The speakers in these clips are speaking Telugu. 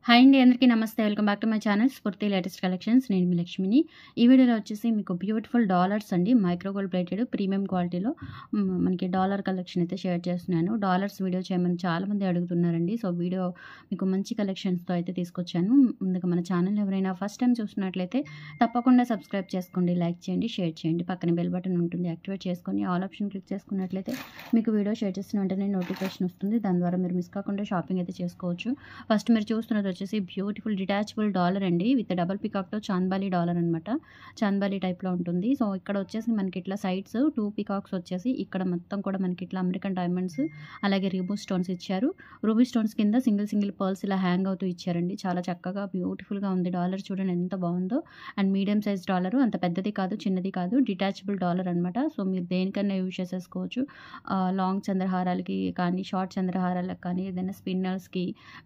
హాయ్ అండి, అందరికీ నమస్తే. Welcome back to my channel స్ఫూర్తి లేటెస్ట్ కలెక్షన్స్. నేను మీ లక్ష్మిని. ఈ వీడియోలో వచ్చేసి మీకు బ్యూటిఫుల్ డాలర్స్ అండి, మైక్రో గోల్డ్ ప్లేటెడ్ ప్రీమియం క్వాలిటీలో మనకి డాలర్ కలెక్షన్ అయితే షేర్ చేస్తున్నాను. డాలర్స్ వీడియో చేయమని చాలామంది అడుగుతున్నారండి. సో వీడియో మీకు మంచి కలెక్షన్స్తో అయితే తీసుకొచ్చాను. ముందుగా మన ఛానల్ ఎవరైనా ఫస్ట్ టైం చూస్తున్నట్లయితే తప్పకుండా సబ్స్క్రైబ్ చేసుకోండి, లైక్ చేయండి, షేర్ చేయండి. పక్కన బెల్ బటన్ ఉంటుంది, యాక్టివేట్ చేసుకొని ఆల్ ఆప్షన్ క్లిక్ చేసుకున్నట్లయితే మీకు వీడియో షేర్ చేసిన వెంటనే నోటిఫికేషన్ వస్తుంది. దాని ద్వారా మీరు మిస్ కాకుండా షాపింగ్ అయితే చేసుకోవచ్చు. ఫస్ట్ మీరు చూస్తున్నది వచ్చేసి బ్యూటిఫుల్ డిటాచబుల్ డాలర్ అండి, విత్ డబల్ పికాక్తో చాంద్బాలి డాలర్ అనమాట. చాంద్బాలి టైప్లో ఉంటుంది. సో ఇక్కడ వచ్చేసి మనకి ఇట్లా సైడ్స్ 2 పికాక్స్ వచ్చేసి ఇక్కడ మొత్తం కూడా మనకి ఇట్లా అమెరికన్ డైమండ్స్ అలాగే రూబీ స్టోన్స్ ఇచ్చారు. రూబీ స్టోన్స్ కింద సింగిల్ పర్ల్స్ ఇలా హ్యాంగ్ అవుతూ ఇచ్చారండి. చాలా చక్కగా బ్యూటిఫుల్గా ఉంది డాలర్. చూడండి ఎంత బాగుందో. అండ్ మీడియం సైజ్ డాలర్, అంత పెద్దది కాదు చిన్నది కాదు, డిటాచబుల్ డాలర్ అనమాట. సో మీరు దేనికన్నా యూజ్ చేసేసుకోవచ్చు. లాంగ్ చంద్రహారాలకి కానీ షార్ట్ చంద్రహారాలకు కానీ ఏదైనా స్పిన్నర్స్కి,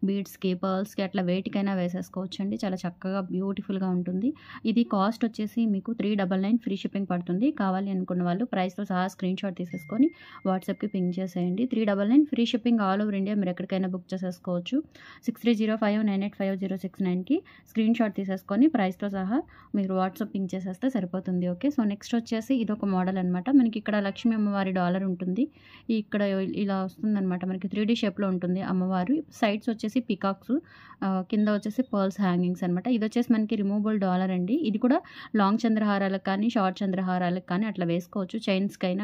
బీడ్స్కి, పర్ల్స్కి అట్లా వేటికైనా వేసేసుకోవచ్చు అండి. చాలా చక్కగా బ్యూటిఫుల్గా ఉంటుంది. ఇది కాస్ట్ వచ్చేసి మీకు 399 ఫ్రీ షిప్పింగ్ పడుతుంది. కావాలి అనుకున్న వాళ్ళు ప్రైస్తో సహా స్క్రీన్ షాట్ తీసేసుకొని వాట్సాప్కి పింక్ చేసేయండి. 399 free shipping all over India. మీరు ఎక్కడికైనా బుక్ చేసేసుకోవచ్చు. 6305985069కి స్క్రీన్ షాట్ తీసేసుకొని ప్రైస్తో సహా మీరు వాట్సాప్ పింక్ చేసేస్తే సరిపోతుంది. ఓకే. సో నెక్స్ట్ వచ్చేసి ఇదొక మోడల్ అనమాట. మనకి ఇక్కడ లక్ష్మీ అమ్మవారి డాలర్ ఉంటుంది. ఇక్కడ ఇలా వస్తుందన్నమాట. మనకి 3D షేప్లో ఉంటుంది అమ్మవారు. సైడ్స్ వచ్చేసి పికాక్స్, కింద వచ్చేసి పర్ల్స్ హ్యాంగింగ్స్ అనమాట. ఇది వచ్చేసి మనకి రిమూవబుల్ డాలర్ అండి. ఇది కూడా లాంగ్ చంద్రహారాలకు కానీ షార్ట్ చంద్రహారాలకు కానీ అట్లా వేసుకోవచ్చు. చైన్స్కి అయినా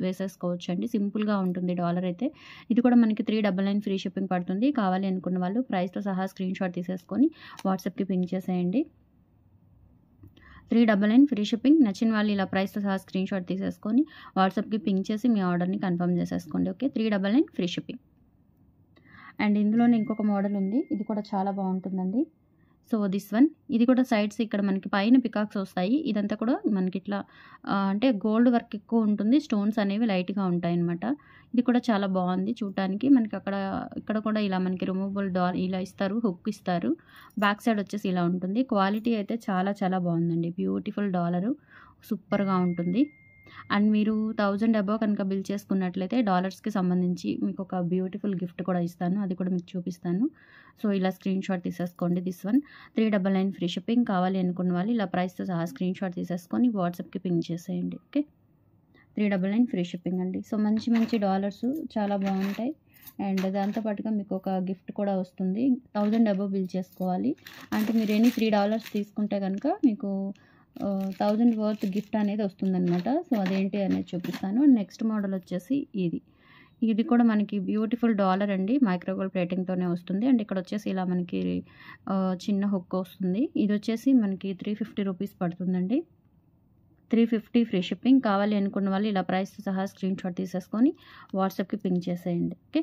వేసేసుకోవచ్చు అండి. సింపుల్గా ఉంటుంది డాలర్ అయితే. ఇది కూడా మనకి 399 ఫ్రీ షిప్పింగ్ పడుతుంది. కావాలి అనుకున్న వాళ్ళు ప్రైస్తో సహా స్క్రీన్ షాట్ తీసేసుకొని వాట్సాప్కి పింక్ చేసేయండి. 399 ఫ్రీ షిప్పింగ్. నచ్చిన వాళ్ళు ఇలా ప్రైస్తో సహా స్క్రీన్ షాట్ తీసేసుకొని వాట్సాప్కి పింక్ చేసి మీ ఆర్డర్ని కన్ఫర్మ్ చేసేసుకోండి. ఓకే. 399 free shipping. అండ్ ఇందులోనే ఇంకొక మోడల్ ఉంది. ఇది కూడా చాలా బాగుంటుందండి. So this one. ఇది కూడా సైడ్స్ ఇక్కడ మనకి పైన పికాక్స్ వస్తాయి. ఇదంతా కూడా మనకి ఇట్లా అంటే గోల్డ్ వర్క్ ఎక్కువ ఉంటుంది. స్టోన్స్ అనేవి లైట్గా ఉంటాయి అన్నమాట. ఇది కూడా చాలా బాగుంది చూడటానికి. మనకి ఇక్కడ కూడా ఇలా మనకి రిమూవబుల్ ఇలా ఇస్తారు, హుక్ ఇస్తారు. బ్యాక్ సైడ్ వచ్చేసి ఇలా ఉంటుంది. క్వాలిటీ అయితే చాలా చాలా బాగుందండి. బ్యూటిఫుల్ డాలరు, సూపర్గా ఉంటుంది. అండ్ మీరు 1000 అబోవ్ కనుక బిల్ చేసుకున్నట్లయితే డాలర్స్కి సంబంధించి మీకు ఒక బ్యూటిఫుల్ గిఫ్ట్ కూడా ఇస్తాను. అది కూడా మీకు చూపిస్తాను. సో ఇలా స్క్రీన్ షాట్ తీసేసుకోండి. This one 399 free shipping. కావాలి అనుకున్న వాళ్ళు ఇలా ప్రైస్తో సహా స్క్రీన్ షాట్ తీసేసుకొని వాట్సాప్కి పింక్ చేసేయండి. ఓకే. 399 ఫ్రీ షిప్పింగ్ అండి. సో మంచి డాలర్స్ చాలా బాగుంటాయి. అండ్ దాంతోపాటుగా మీకు ఒక గిఫ్ట్ కూడా వస్తుంది. 1000 అబోవ్ బిల్ చేసుకోవాలి అంటే మీరు ఎన్ని $3 తీసుకుంటే కనుక మీకు 1000 వర్త్ గిఫ్ట్ అనేది వస్తుందన్నమాట. సో అదేంటి అనేది చూపిస్తాను. నెక్స్ట్ మోడల్ వచ్చేసి ఇది కూడా మనకి బ్యూటిఫుల్ డాలర్ అండి. మైక్రో గోల్డ్ ప్లేటింగ్తోనే వస్తుంది. అండ్ ఇక్కడ వచ్చేసి ఇలా మనకి చిన్న హుక్ వస్తుంది. ఇది వచ్చేసి మనకి 350 రూపీస్ పడుతుందండి. 350 ఫ్రీ షిప్పింగ్. కావాలి అనుకున్న వాళ్ళు ఇలా ప్రైస్తో సహా స్క్రీన్ షాట్ తీసేసుకొని వాట్సాప్కి పింక్ చేసేయండి. ఓకే.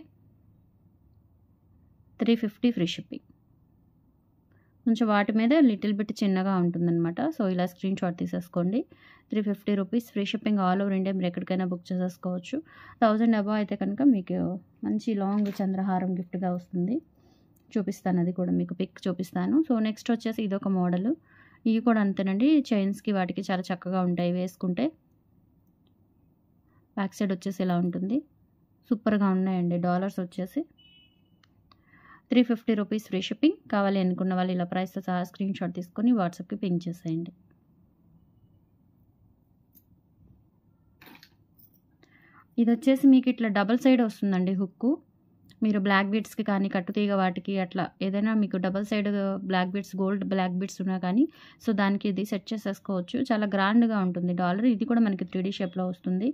350 free shipping. కొంచెం వాటి మీద లిటిల్ బిట్ చిన్నగా ఉంటుందన్నమాట. సో ఇలా స్క్రీన్ షాట్ తీసేసుకోండి. 350 rupees free shipping all over India. మీరు ఎక్కడికైనా బుక్ చేసేసుకోవచ్చు. 1000 అబోవ్ అయితే కనుక మీకు మంచి లాంగ్ చంద్రహారం గిఫ్ట్గా వస్తుంది. చూపిస్తాను, అది కూడా మీకు పిక్ చూపిస్తాను. సో నెక్స్ట్ వచ్చేసి ఇదొక మోడల్. ఇవి కూడా అంతేనండి. చైన్స్కి వాటికి చాలా చక్కగా ఉంటాయి వేసుకుంటే. బ్యాక్ సైడ్ వచ్చేసి ఇలా ఉంటుంది. సూపర్గా ఉన్నాయండి డాలర్స్ వచ్చేసి. 350 రూపీస్ ఫ్రీ షిప్పింగ్. కావాలి అనుకున్న వాళ్ళు ఇలా ప్రైస్తో సహా స్క్రీన్ షాట్ తీసుకొని వాట్సాప్కి పింక్ చేసేయండి. ఇది వచ్చేసి మీకు ఇట్లా డబల్ సైడ్ వస్తుందండి హుక్కు. మీరు బ్లాక్ బీడ్స్కి కానీ కట్టుతీగ వాటికి అట్లా ఏదైనా మీకు double side black beads, gold black beads ఉన్నా కానీ సో దానికి ఇది సెట్ చేసేసుకోవచ్చు. చాలా గ్రాండ్గా ఉంటుంది డాలర్. ఇది కూడా మనకి 3D షేప్లో వస్తుంది.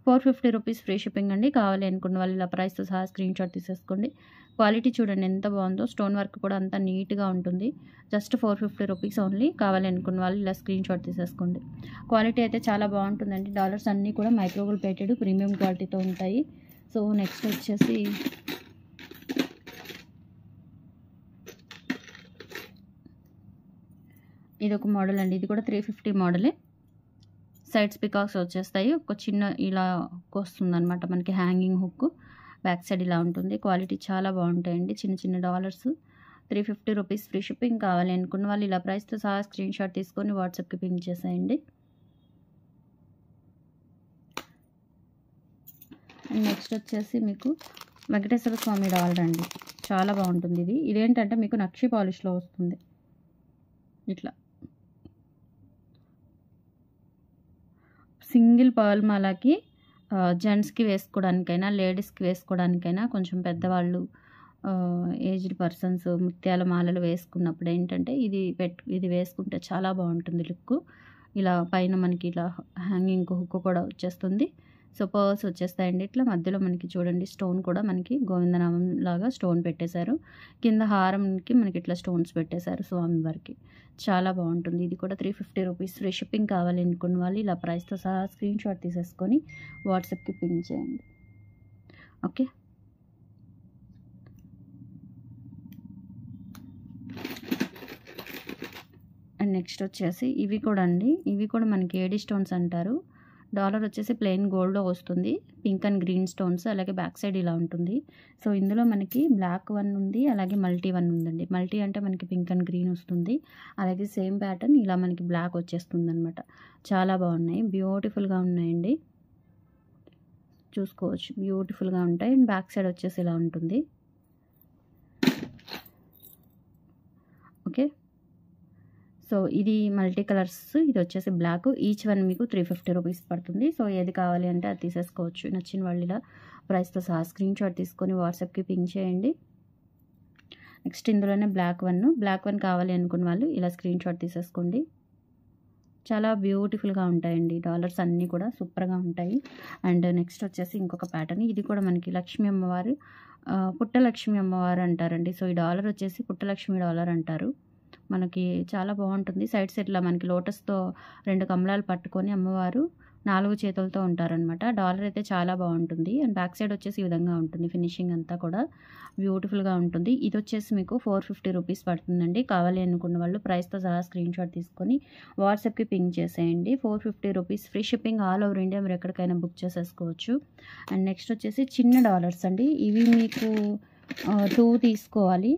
450 రూపీస్ ఫ్రీ షిప్పింగ్ అండి. కావాలి అనుకున్న వాళ్ళు ఇలా ప్రైస్తో సహా స్క్రీన్ షాట్ తీసేసుకోండి. క్వాలిటీ చూడండి ఎంత బాగుందో. స్టోన్ వర్క్ కూడా అంతా నీట్గా ఉంటుంది. Just 450 rupees only. కావాలి అనుకున్న వాళ్ళు ఇలా స్క్రీన్ షాట్ తీసేసుకోండి. క్వాలిటీ అయితే చాలా బాగుంటుందండి. డాలర్స్ అన్నీ కూడా మైక్రో గోల్డ్ ప్లేటెడ్ ప్రీమియం క్వాలిటీతో ఉంటాయి. సో నెక్స్ట్ వచ్చేసి ఇదొక మోడల్ అండి. ఇది కూడా 350 మోడలే. సైడ్స్ పికాక్స్ వచ్చేస్తాయి. ఒక చిన్న ఇలా వస్తుందన్నమాట మనకి హ్యాంగింగ్ హుక్. బ్యాక్ సైడ్ ఇలా ఉంటుంది. క్వాలిటీ చాలా బాగుంటాయండి. చిన్న డాలర్స్. 350 rupees free shipping. కావాలి అనుకున్న వాళ్ళు ఇలా ప్రైస్తో సహా స్క్రీన్ షాట్ తీసుకొని వాట్సాప్కి పింక్ చేసేయండి. నెక్స్ట్ వచ్చేసి మీకు వెంకటేశ్వర స్వామి డాలర్ అండి. చాలా బాగుంటుంది ఇది. ఇదేంటంటే మీకు నక్షి పాలిష్లో వస్తుంది. ఇట్లా సింగిల్ పర్ల్ మాలకి జెంట్స్కి వేసుకోవడానికైనా లేడీస్కి వేసుకోవడానికైనా కొంచెం పెద్దవాళ్ళు ఏజ్డ్ పర్సన్స్ ముత్యాల మాలలు వేసుకున్నప్పుడు ఏంటంటే ఇది వేసుకుంటే చాలా బాగుంటుంది లుక్. ఇలా పైన మనకి ఇలా హ్యాంగింగ్ హుక్ కూడా వచ్చేస్తుంది. సో పర్ల్స్ వచ్చేస్తాయండి. ఇట్లా మధ్యలో మనకి చూడండి స్టోన్ కూడా మనకి గోవిందనామం లాగా స్టోన్ పెట్టేశారు. కింద హారంకి మనకి ఇట్లా స్టోన్స్ పెట్టేశారు స్వామివారికి. చాలా బాగుంటుంది. ఇది కూడా 350 రూపీస్. ఫ్రీ షిప్పింగ్ కావాలి అనుకున్న వాళ్ళు ఇలా ప్రైస్తో సహా స్క్రీన్ షాట్ తీసేసుకొని వాట్సాప్కి పింగ్ చేయండి. ఓకే. అండ్ నెక్స్ట్ వచ్చేసి ఇవి కూడా అండి. ఇవి కూడా మనకి ఏడీ స్టోన్స్ అంటారు. డాలర్ వచ్చేసి ప్లెయిన్ గోల్డ్లో వస్తుంది. పింక్ అండ్ గ్రీన్ స్టోన్స్, అలాగే బ్యాక్ సైడ్ ఇలా ఉంటుంది. సో ఇందులో మనకి బ్లాక్ వన్ ఉంది, అలాగే మల్టీ వన్ ఉందండి. మల్టీ అంటే మనకి పింక్ అండ్ గ్రీన్ వస్తుంది. అలాగే సేమ్ ప్యాటర్న్ ఇలా మనకి బ్లాక్ వచ్చేస్తుంది అనమాట. చాలా బాగున్నాయి, బ్యూటిఫుల్గా ఉన్నాయండి. చూసుకోవచ్చు, బ్యూటిఫుల్గా ఉంటాయి. అండ్ బ్యాక్ సైడ్ వచ్చేసి ఇలా ఉంటుంది. ఓకే. సో ఇది మల్టీ కలర్స్, ఇది వచ్చేసి బ్లాక్. ఈచ్ వన్ మీకు 350 రూపీస్ పడుతుంది. సో ఏది కావాలి అంటే అది తీసేసుకోవచ్చు. నచ్చిన వాళ్ళు ఇలా ప్రైస్తో సహా స్క్రీన్ షాట్ తీసుకొని వాట్సాప్కి పింగ్ చేయండి. నెక్స్ట్ ఇందులోనే బ్లాక్ వన్ కావాలి అనుకున్న వాళ్ళు ఇలా స్క్రీన్ షాట్ తీసేసుకోండి. చాలా బ్యూటిఫుల్గా ఉంటాయండి. డాలర్స్ అన్నీ కూడా సూపర్గా ఉంటాయి. అండ్ నెక్స్ట్ వచ్చేసి ఇంకొక ప్యాటర్న్. ఇది కూడా మనకి లక్ష్మీ అమ్మవారు, పుట్టలక్ష్మి అమ్మవారు అంటారండి. సో ఈ డాలర్ వచ్చేసి పుట్టలక్ష్మి డాలర్ అంటారు. మనకి చాలా బాగుంటుంది. సైడ్ సెట్లో మనకి లోటస్తో 2 కమలాలు పట్టుకొని అమ్మవారు 4 చేతులతో ఉంటారనమాట. డాలర్ అయితే చాలా బాగుంటుంది. అండ్ బ్యాక్ సైడ్ వచ్చేసి ఈ విధంగా ఉంటుంది. ఫినిషింగ్ అంతా కూడా బ్యూటిఫుల్గా ఉంటుంది. ఇది వచ్చేసి మీకు 450 రూపీస్ పడుతుందండి. కావాలి అనుకున్న వాళ్ళు ప్రైస్తో సహా స్క్రీన్ షాట్ తీసుకొని వాట్సాప్కి పింగ్ చేసేయండి. 450 rupees. Free shipping all over India, మీరు ఎక్కడికైనా బుక్ చేసేసుకోవచ్చు. అండ్ నెక్స్ట్ వచ్చేసి చిన్న డాలర్స్ అండి. ఇవి మీకు 2 తీసుకోవాలి.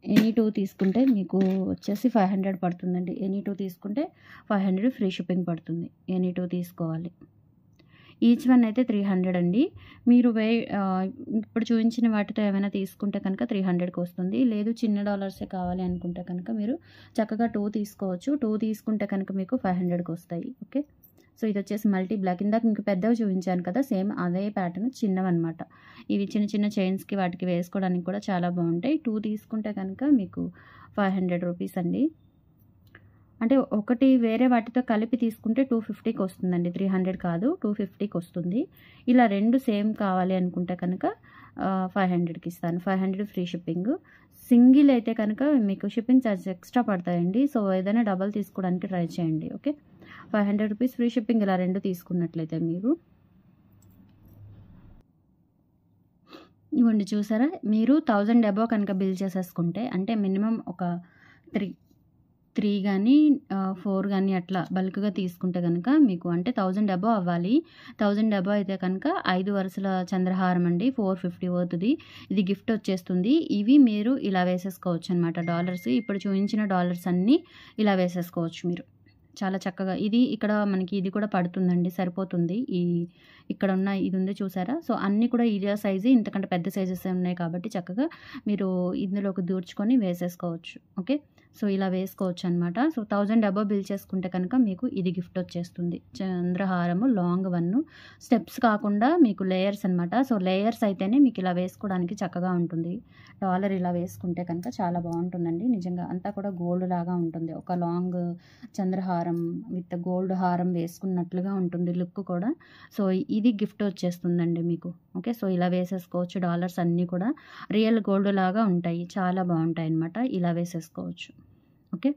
ఎనీ 2 తీసుకుంటే మీకు వచ్చేసి 500 పడుతుందండి. ఎనీ 2 తీసుకుంటే 500 ఫ్రీ షిప్పింగ్ పడుతుంది. ఎనీ 2 తీసుకోవాలి. ఈచ్ వన్ అయితే 300 అండి. మీరు ఇప్పుడు చూపించిన వాటితో ఏమైనా తీసుకుంటే కనుక 300కి వస్తుంది. లేదు చిన్న డాలర్సే కావాలి అనుకుంటే కనుక మీరు చక్కగా 2 తీసుకోవచ్చు. 2 తీసుకుంటే కనుక మీకు 500కి వస్తాయి. ఓకే. సో ఇది వచ్చేసి మల్టీ బ్లాక్. ఇందాక మీకు పెద్దవి చూపించాను కదా, సేమ్ అదే ప్యాటర్న్ చిన్నవన్నమాట. ఇవి చిన్న చిన్న చైన్స్కి వాటికి వేసుకోవడానికి కూడా చాలా బాగుంటాయి. 2 తీసుకుంటే కనుక మీకు 500 రూపీస్ అండి. అంటే ఒకటి వేరే వాటితో కలిపి తీసుకుంటే 250కి వస్తుందండి. 300 కాదు, 250కి వస్తుంది. ఇలా 2 సేమ్ కావాలి అనుకుంటే కనుక 500కి ఇస్తాను. 500 ఫ్రీ షిప్పింగ్. సింగిల్ అయితే కనుక మీకు షిప్పింగ్ ఛార్జెస్ ఎక్స్ట్రా పడతాయండి. సో ఏదైనా డబల్ తీసుకోవడానికి ట్రై చేయండి. ఓకే. 500 rupees free shipping. ఇలా 2 తీసుకున్నట్లయితే మీరు ఇవ్వండి. చూసారా, మీరు 1000 అబోవ్ కనుక బిల్ చేసేసుకుంటే, అంటే మినిమం ఒక 3 కానీ 4 కానీ అట్లా బల్క్గా తీసుకుంటే కనుక మీకు అంటే 1000 అబోవ్ అవ్వాలి. 1000 అబోవ్ అయితే కనుక 5 వరుసల చంద్రహారం అండి, 450 అవుతుంది. ఇది గిఫ్ట్ వచ్చేస్తుంది. ఇవి మీరు ఇలా వేసేసుకోవచ్చు అనమాట. డాలర్స్ ఇప్పుడు చూపించిన డాలర్స్ అన్నీ ఇలా వేసేసుకోవచ్చు మీరు చాలా చక్కగా. ఇది ఇక్కడ మనకి ఇది కూడా పడుతుందండి, సరిపోతుంది. ఇక్కడ ఉన్న ఇది ఉంది చూసారా. సో అన్నీ కూడా ఇదే సైజు, ఇంతకంటే పెద్ద సైజెస్ ఉన్నాయి కాబట్టి చక్కగా మీరు ఇందులోకి దూర్చుకొని వేసేసుకోవచ్చు. ఓకే. సో ఇలా వేసుకోవచ్చు అనమాట. సో 1000 అబోవ్ బిల్ చేసుకుంటే కనుక మీకు ఇది గిఫ్ట్ వచ్చేస్తుంది. చంద్రహారము లాంగ్ వన్, స్టెప్స్ కాకుండా మీకు లేయర్స్ అనమాట. సో లేయర్స్ అయితేనే మీకు ఇలా వేసుకోవడానికి చక్కగా ఉంటుంది. డాలర్ ఇలా వేసుకుంటే కనుక చాలా బాగుంటుందండి. నిజంగా అంతా కూడా గోల్డ్ లాగా ఉంటుంది. ఒక లాంగ్ చంద్రహారం విత్ గోల్డ్ హారం వేసుకున్నట్లుగా ఉంటుంది లుక్ కూడా. సో ఇది గిఫ్ట్ వచ్చేస్తుందండి మీకు. ఓకే. సో ఇలా వేసేసుకోవచ్చు. డాలర్స్ అన్నీ కూడా రియల్ గోల్డ్ లాగా ఉంటాయి, చాలా బాగుంటాయి అన్నమాట. ఇలా వేసేసుకోవచ్చు. ఓకే.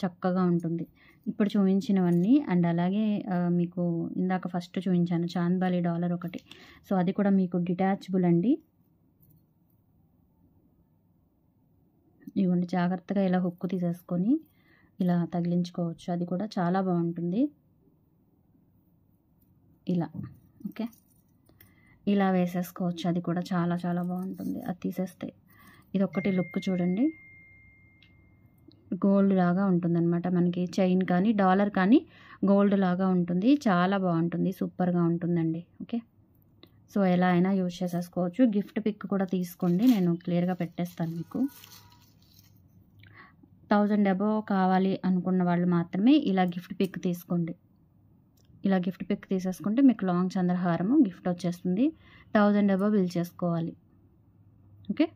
చక్కగా ఉంటుంది ఇప్పుడు చూపించినవన్నీ. అండ్ అలాగే మీకు ఇందాక ఫస్ట్ చూపించాను చాంద్బాలి డాలర్ ఒకటి. సో అది కూడా మీకు డిటాచబుల్ అండి. ఇవ్వండి, జాగ్రత్తగా ఇలా హుక్కు తీసేసుకొని ఇలా తగిలించుకోవచ్చు. అది కూడా చాలా బాగుంటుంది ఇలా. ఓకే. ఇలా వేసేసుకోవచ్చు. అది కూడా చాలా చాలా బాగుంటుంది అది తీసేస్తే. ఇది ఒక్కటి లుక్ చూడండి, గోల్డ్ లాగా ఉంటుందన్నమాట. మనకి చైన్ కానీ డాలర్ కానీ గోల్డ్ లాగా ఉంటుంది. చాలా బాగుంటుంది, సూపర్గా ఉంటుందండి. ఓకే. సో ఎలా అయినా యూజ్ చేసేసుకోవచ్చు. గిఫ్ట్ పిక్ కూడా తీసుకోండి, నేను క్లియర్గా పెట్టేస్తాను మీకు. 1000 అబోవ్ కావాలి అనుకున్న వాళ్ళు మాత్రమే ఇలా గిఫ్ట్ పిక్ తీసుకోండి. ఇలా గిఫ్ట్ పిక్ తీసేసుకుంటే మీకు లాంగ్ చంద్రహారము గిఫ్ట్ వచ్చేస్తుంది. 1000 అబోవ్ బిల్ చేసుకోవాలి. ఓకే,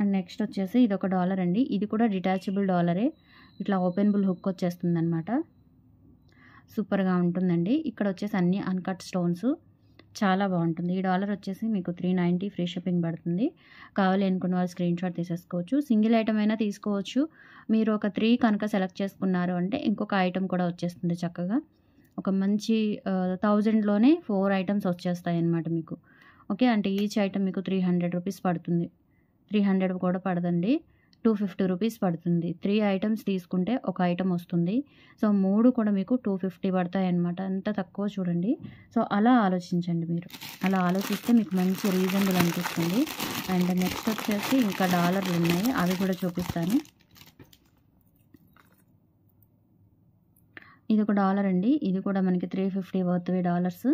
అండ్ నెక్స్ట్ వచ్చేసి ఇది ఒక డాలర్ అండి. ఇది కూడా డిటాచబుల్ డాలరే, ఇట్లా ఓపెనబుల్ హుక్ వచ్చేస్తుంది అనమాట. సూపర్గా ఉంటుందండి. ఇక్కడ వచ్చేసి అన్ని అన్కట్ స్టోన్స్, చాలా బాగుంటుంది. ఈ డాలర్ వచ్చేసి మీకు 390 ఫ్రీ షిప్పింగ్ పడుతుంది. కావాలి అనుకున్న వాళ్ళు స్క్రీన్ షాట్ తీసేసుకోవచ్చు. సింగిల్ ఐటమ్ అయినా తీసుకోవచ్చు. మీరు ఒక 3 కనుక సెలెక్ట్ చేసుకున్నారు అంటే ఇంకొక ఐటమ్ కూడా వచ్చేస్తుంది చక్కగా. ఒక మంచి 1000లోనే 4 ఐటమ్స్ వచ్చేస్తాయి అన్నమాట మీకు. ఓకే, అంటే ఈచ్ ఐటమ్ మీకు 300 రూపీస్ పడుతుంది. 300 కూడా పడదండి, 250 రూపీస్ పడుతుంది. 3 ఐటమ్స్ తీసుకుంటే ఒక ఐటమ్ వస్తుంది. సో 3 కూడా మీకు 250 పడతాయి అన్నమాట. అంత తక్కువ చూడండి. సో అలా ఆలోచించండి మీరు. అలా ఆలోచిస్తే మీకు మంచి రీజనబుల్ అనిపిస్తుంది. అండ్ నెక్స్ట్ వచ్చేసి ఇంకా డాలర్లు ఉన్నాయి, అవి కూడా చూపిస్తాను. ఇది ఒక డాలర్ అండి. ఇది కూడా మనకి 350 వర్త్వి డాలర్స్.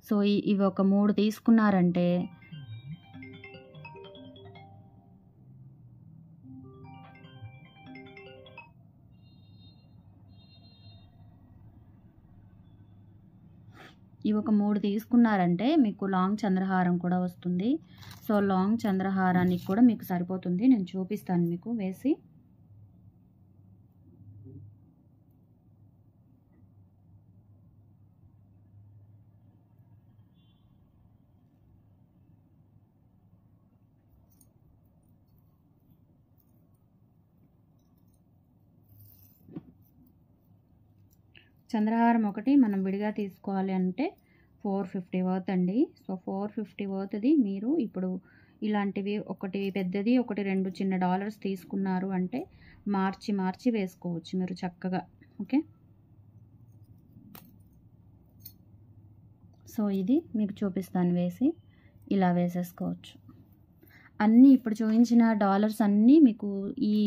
సో ఇవి ఒక 3 తీసుకున్నారంటే మీకు లాంగ్ చంద్రహారం కూడా వస్తుంది. సో లాంగ్ చంద్రహారానికి కూడా మీకు సరిపోతుంది. నేను చూపిస్తాను మీకు వేసి. చంద్రహారం ఒకటి మనం విడిగా తీసుకోవాలి అంటే 450 వర్త్ అండి. సో 450 వర్త్ది మీరు ఇప్పుడు ఇలాంటివి ఒకటి పెద్దది, ఒకటి 2 చిన్న డాలర్స్ తీసుకున్నారు అంటే మార్చి వేసుకోవచ్చు మీరు చక్కగా. ఓకే, సో ఇది మీకు చూపిస్తాను వేసి. ఇలా వేసేసుకోవచ్చు. అన్నీ ఇప్పుడు చూపించిన డాలర్స్ అన్నీ మీకు ఈ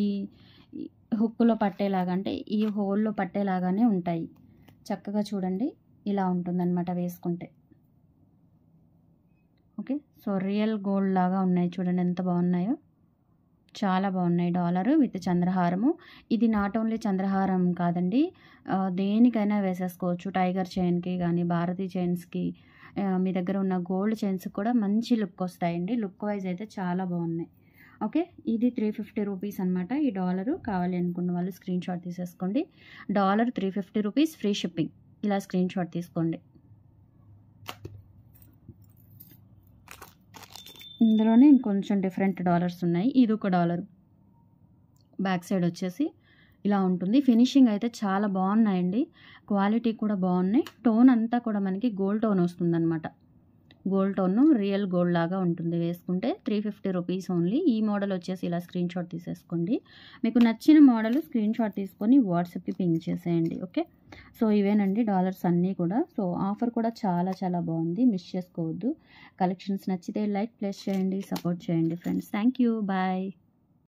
హుక్కులో పట్టేలాగా, అంటే ఈ హోల్లో పట్టేలాగానే ఉంటాయి. చక్కగా చూడండి, ఇలా ఉంటుందన్నమాట వేసుకుంటే. ఓకే, సో రియల్ గోల్డ్ లాగా ఉన్నాయి చూడండి, ఎంత బాగున్నాయో. చాలా బాగున్నాయి. డాలర్ విత్ చంద్రహారము. ఇది నాట్ ఓన్లీ చంద్రహారం కాదండి, దేనికైనా వేసేసుకోవచ్చు. టైగర్ చైన్కి కానీ, భారతీ చైన్స్కి, మీ దగ్గర ఉన్న గోల్డ్ చైన్స్ కూడా మంచి లుక్ వస్తాయండి. లుక్ వైజ్ అయితే చాలా బాగున్నాయి. ఓకే, ఇది 350 రూపీస్ అనమాట. ఈ డాలరు కావాలి అనుకున్న వాళ్ళు స్క్రీన్ షాట్ తీసేసుకోండి. Dollar 350 rupees free shipping. ఇలా స్క్రీన్ షాట్ తీసుకోండి. ఇందులోనే ఇంకొంచెం డిఫరెంట్ డాలర్స్ ఉన్నాయి. ఇది ఒక డాలర్. బ్యాక్ సైడ్ వచ్చేసి ఇలా ఉంటుంది. ఫినిషింగ్ అయితే చాలా బాగున్నాయండి, క్వాలిటీ కూడా బాగున్నాయి. టోన్ అంతా కూడా మనకి గోల్డ్ టోన్ వస్తుందన్నమాట. గోల్డ్ టోన్ రియల్ గోల్డ్ లాగా ఉంటుంది వేసుకుంటే. 350 రూపీస్ ఓన్లీ. ఈ మోడల్ వచ్చేసి ఇలా స్క్రీన్ షాట్ తీసేసుకోండి. మీకు నచ్చిన మోడల్ స్క్రీన్ షాట్ తీసుకొని వాట్సాప్కి పింక్ చేసేయండి. ఓకే, సో ఇవేనండి డాలర్స్ అన్నీ కూడా. సో ఆఫర్ కూడా చాలా చాలా బాగుంది, మిస్ చేసుకోవద్దు. కలెక్షన్స్ నచ్చితే లైక్ ప్లేస్ చేయండి, సపోర్ట్ చేయండి ఫ్రెండ్స్. Thank you, bye.